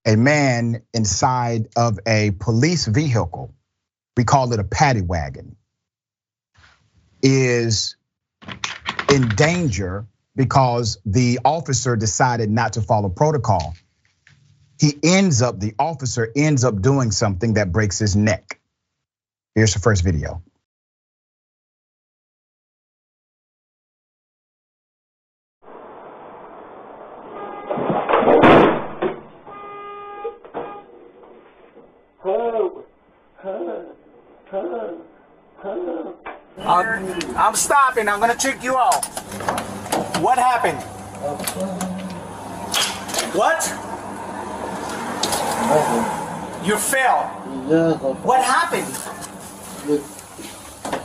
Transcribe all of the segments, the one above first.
a man inside of a police vehicle, we call it a paddy wagon, is in danger because the officer decided not to follow protocol. The officer ends up doing something that breaks his neck. Here's the first video. I'm stopping. I'm gonna check you out. What happened? What? You fell. Yeah. What happened?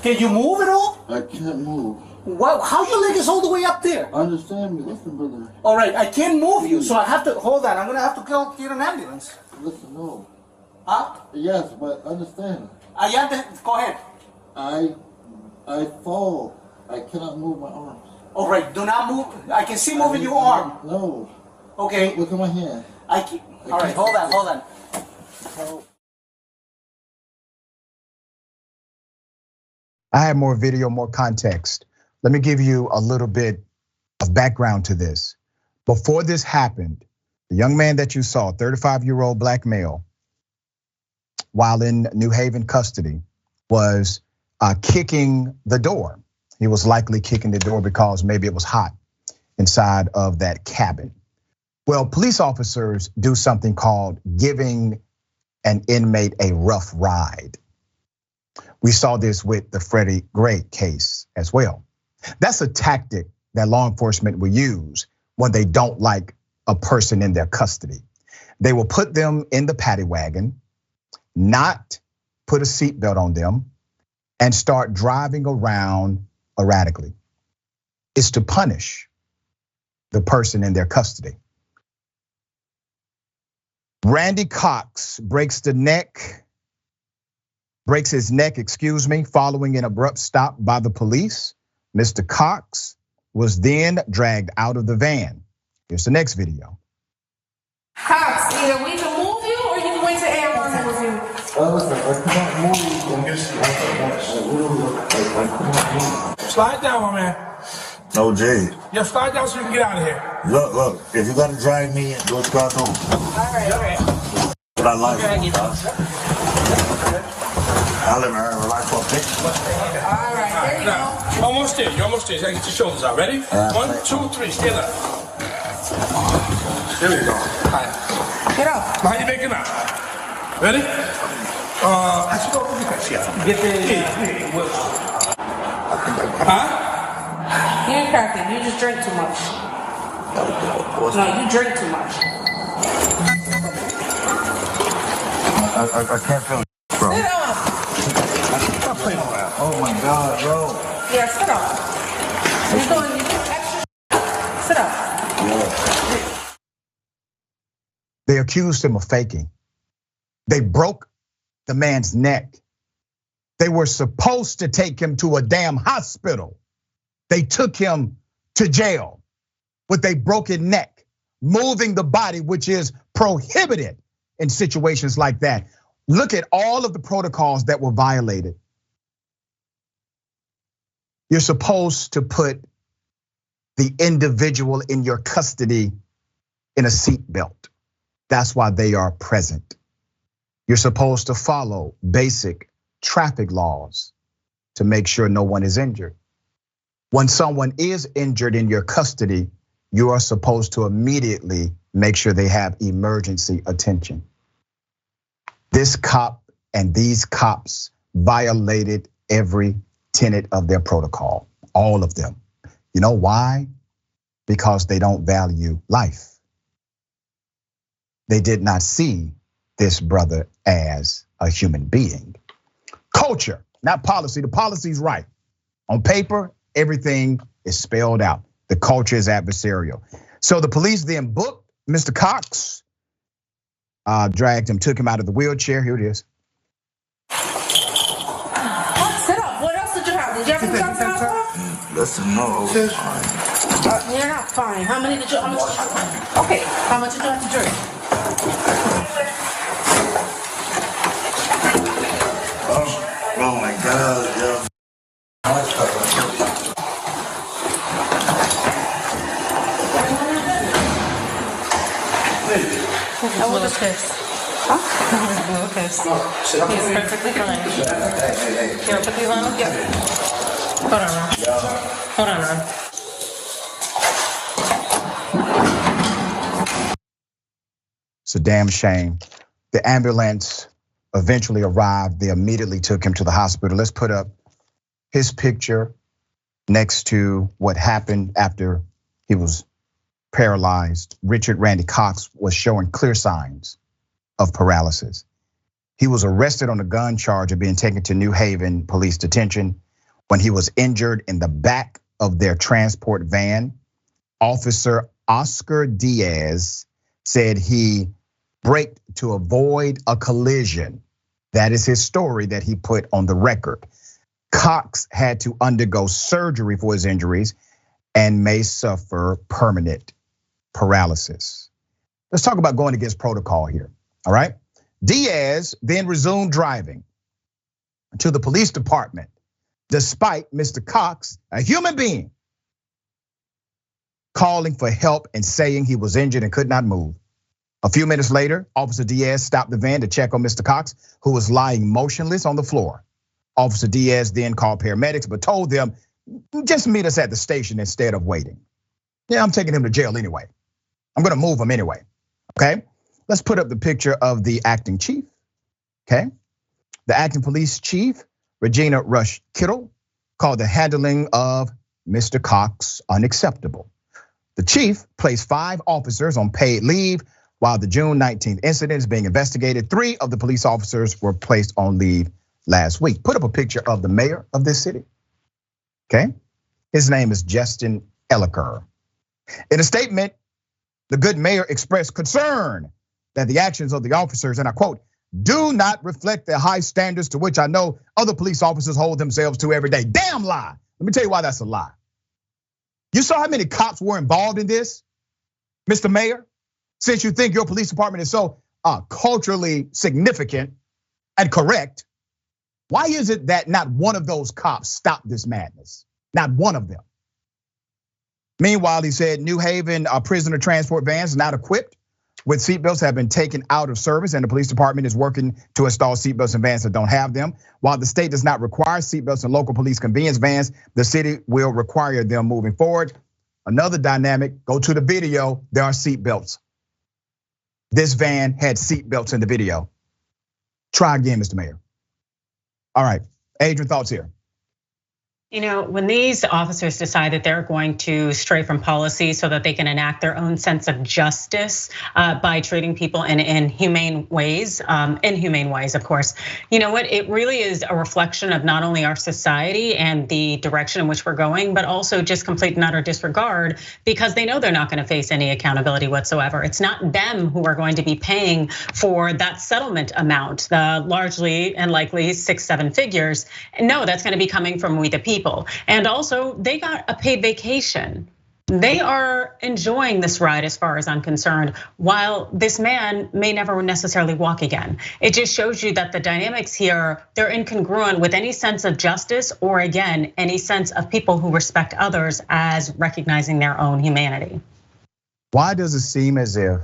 Can you move at all? I can't move. What? How your leg is all the way up there? Understand me, listen, brother. All right, I can't move you, so I have to hold on. I'm gonna have to get an ambulance. Listen, no. Huh? Yes, but understand. Go ahead. I fall. I cannot move my arms. All right, do not move. I can see moving your arm. No. Okay. Look at my hand. All right, hold on. I have more video, more context. Let me give you a little bit of background to this. Before this happened, the young man that you saw, 35-year-old black male, while in New Haven custody, was kicking the door. He was likely kicking the door because maybe it was hot inside of that cabin. Well, police officers do something called giving an inmate a rough ride. We saw this with the Freddie Gray case as well. That's a tactic that law enforcement will use when they don't like a person in their custody. They will put them in the paddy wagon, not put a seatbelt on them, and start driving around erratically. It's to punish the person in their custody. Randy Cox breaks his neck, following an abrupt stop by the police. Mr. Cox was then dragged out of the van. Here's the next video. Cox, either we can move you or you can wait till ambulance move you. Slide down, my man. No, Jay. Yeah, slide down so you can get out of here. Look, if you're gonna drag me in, go to courthouse. All right. But I like it. I'll let me relax for a bit. All right, there you go. Almost there, you're almost there. So get your shoulders out. Ready? 1, 2, 3, stand up. There we go. All right. Get up. How you making out? Ready? Get the. Huh? You ain't cracking. You just drink too much. No, you drink too much. I can't feel it, bro. Sit up. Stop playing around. Oh my God, bro. Yeah, sit up. You're doing extra. Sit up. They accused him of faking. They broke the man's neck. They were supposed to take him to a damn hospital. They took him to jail with a broken neck, moving the body, which is prohibited in situations like that. Look at all of the protocols that were violated. You're supposed to put the individual in your custody in a seatbelt. That's why they are present. You're supposed to follow basic traffic laws to make sure no one is injured. When someone is injured in your custody, you are supposed to immediately make sure they have emergency attention. This cop and these cops violated every tenet of their protocol, all of them. You know why? Because they don't value life. They did not see this brother as a human being. Culture, not policy. The policy's right. On paper, everything is spelled out. The culture is adversarial. So the police then booked Mr. Cox, dragged him, took him out of the wheelchair. Here it is. Sit up. What else did you have? Did you have some drugs and alcohol? Listen, no. You're not fine. How much did you have? Okay, how much did you have to drink? A little kiss. Huh? A little kiss. He's perfectly fine. Hey. You want to put these on? Yep. Hold on, Ron. Hold on, Ron. It's a damn shame. The ambulance eventually arrived. They immediately took him to the hospital. Let's put up his picture next to what happened after he was paralyzed. Richard Randy Cox was showing clear signs of paralysis. He was arrested on a gun charge of being taken to New Haven police detention when he was injured in the back of their transport van. Officer Oscar Diaz said he braked to avoid a collision. That is his story that he put on the record. Cox had to undergo surgery for his injuries and may suffer permanent paralysis. Let's talk about going against protocol here, all right? Diaz then resumed driving to the police department, despite Mr. Cox, a human being, calling for help and saying he was injured and could not move. A few minutes later, Officer Diaz stopped the van to check on Mr. Cox, who was lying motionless on the floor. Officer Diaz then called paramedics, but told them, just meet us at the station instead of waiting. Yeah, I'm taking him to jail anyway. I'm gonna move him anyway, okay? Let's put up the picture of the acting chief, okay? The acting police chief, Regina Rush Kittle, called the handling of Mr. Cox unacceptable. The chief placed 5 officers on paid leave while the June 19th incident is being investigated. 3 of the police officers were placed on leave last week. Put up a picture of the mayor of this city, okay? His name is Justin Elliker. In a statement, the good mayor expressed concern that the actions of the officers, and I quote, do not reflect the high standards to which I know other police officers hold themselves to every day. Damn lie. Let me tell you why that's a lie. You saw how many cops were involved in this, Mr. Mayor? Since you think your police department is so culturally significant and correct, why is it that not one of those cops stopped this madness? Not one of them. Meanwhile, he said New Haven prisoner transport vans not equipped with seatbelts have been taken out of service, and the police department is working to install seatbelts in vans that don't have them. While the state does not require seatbelts in local police convenience vans, the city will require them moving forward. Another dynamic, go to the video, there are seatbelts. This van had seatbelts in the video. Try again, Mr. Mayor. All right, Adrienne, thoughts here. You know, when these officers decide that they're going to stray from policy so that they can enact their own sense of justice by treating people in inhumane ways, of course, you know what? It really is a reflection of not only our society and the direction in which we're going, but also just complete and utter disregard because they know they're not going to face any accountability whatsoever. It's not them who are going to be paying for that settlement amount, the largely and likely 6-7 figures. No, that's going to be coming from we the people. And also, they got a paid vacation. They are enjoying this ride as far as I'm concerned, while this man may never necessarily walk again. It just shows you that the dynamics here, they're incongruent with any sense of justice or again, any sense of people who respect others as recognizing their own humanity. Why does it seem as if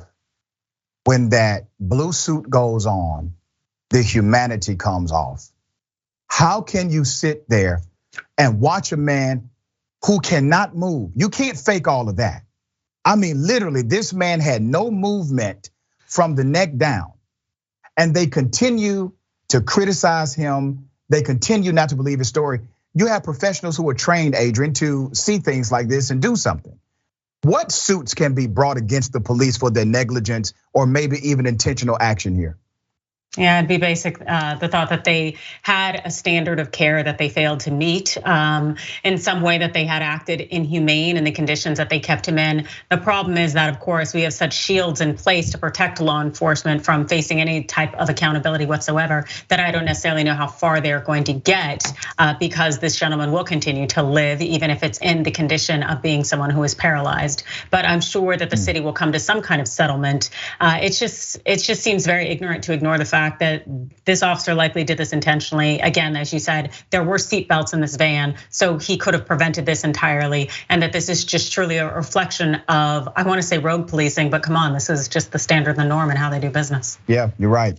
when that blue suit goes on, the humanity comes off? How can you sit there and watch a man who cannot move? You can't fake all of that. I mean, literally, this man had no movement from the neck down. And they continue to criticize him. They continue not to believe his story. You have professionals who are trained, Adrienne, to see things like this and do something. What suits can be brought against the police for their negligence or maybe even intentional action here? Yeah, it'd be basic, the thought that they had a standard of care that they failed to meet in some way, that they had acted inhumane in the conditions that they kept him in. The problem is that, of course, we have such shields in place to protect law enforcement from facing any type of accountability whatsoever that I don't necessarily know how far they're going to get because this gentleman will continue to live, even if it's in the condition of being someone who is paralyzed. But I'm sure that the city will come to some kind of settlement. It just seems very ignorant to ignore the fact fact that this officer likely did this intentionally. Again, as you said, there were seatbelts in this van, so he could have prevented this entirely. And that this is just truly a reflection of, I want to say rogue policing, but come on, this is just the standard, the norm, and how they do business. Yeah, you're right.